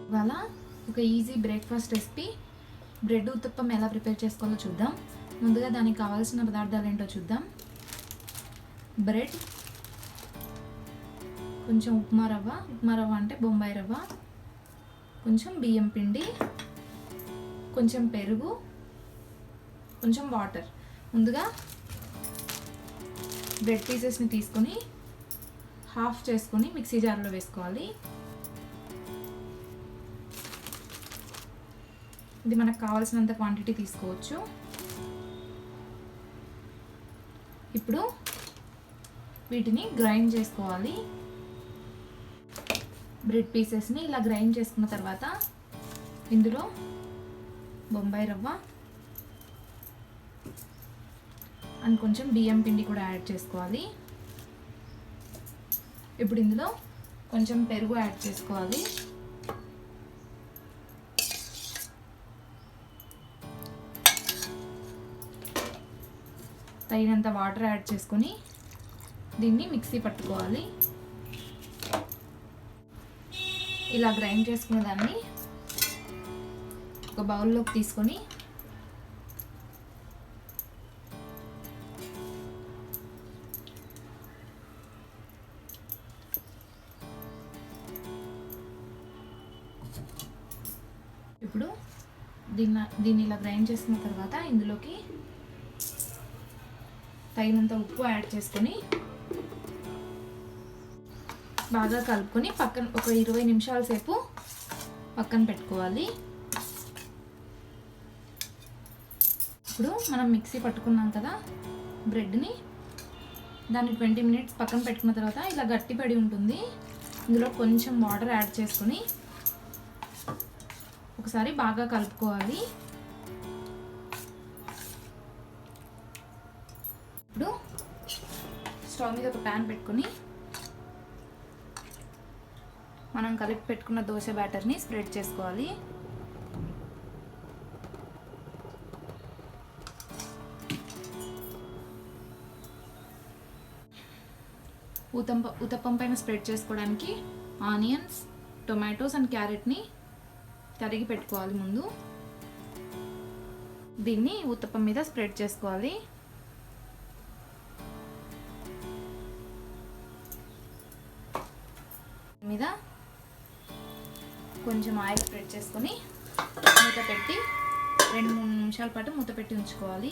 ఇవాళ ఒక easy breakfast recipe bread uttapam ఎలా ప్రిపేర్ చేసుకోవాలో చూద్దాం. ముందుగా దానికి కావాల్సిన పదార్థాలు ఏంటో చూద్దాం. బ్రెడ్, కొంచెం ఉప్మా రవ్వ అంటే బొంబాయి రవ్వ, కొంచెం బియ్యం పిండి, కొంచెం పెరుగు, కొంచెం వాటర్. ముందుగా బ్రెడ్ పీసెస్ని తీసుకొని హాఫ్ చేసుకొని మిక్సీ జార్లో వేసుకోవాలి. ఇది మనకు కావాల్సినంత క్వాంటిటీ తీసుకోవచ్చు. ఇప్పుడు వీటిని గ్రైండ్ చేసుకోవాలి. బ్రెడ్ పీసెస్ని ఇలా గ్రైండ్ చేసుకున్న తర్వాత ఇందులో బొంబాయి రవ్వ అండ్ కొంచెం బియ్యం పిండి కూడా యాడ్ చేసుకోవాలి. ఇప్పుడు ఇందులో కొంచెం పెరుగు యాడ్ చేసుకోవాలి. తగినంత వాటర్ యాడ్ చేసుకొని దీన్ని మిక్సీ పట్టుకోవాలి. ఇలా గ్రైండ్ చేసుకున్న దాన్ని ఒక బౌల్లోకి తీసుకొని ఇప్పుడు దీన్ని ఇలా గ్రైండ్ చేసుకున్న తర్వాత ఇందులోకి తగినంత ఉప్పు యాడ్ చేసుకొని బాగా కలుపుకొని పక్కన ఒక 20 నిమిషాల సేపు పక్కన పెట్టుకోవాలి. ఇప్పుడు మనం మిక్సీ పట్టుకున్నాం కదా బ్రెడ్ని, దాన్ని 20 మినిట్స్ పక్కన పెట్టుకున్న తర్వాత ఇలా గట్టిపడి ఉంటుంది. ఇందులో కొంచెం వాటర్ యాడ్ చేసుకొని ఒకసారి బాగా కలుపుకోవాలి. ఇప్పుడు స్టవ్ మీద ఒక ప్యాన్ పెట్టుకొని మనం కలిపి పెట్టుకున్న దోశ బ్యాటర్ని స్ప్రెడ్ చేసుకోవాలి. ఉతప్పం పైన స్ప్రెడ్ చేసుకోవడానికి ఆనియన్స్, టొమాటోస్ అండ్ క్యారెట్ని తరిగి పెట్టుకోవాలి. ముందు దీన్ని ఉతప్పం మీద స్ప్రెడ్ చేసుకోవాలి. మీద కొంచెం ఆయిల్ స్ప్రెడ్ చేసుకొని మూత పెట్టి 2-3 నిమిషాల పాటు మూత పెట్టి ఉంచుకోవాలి.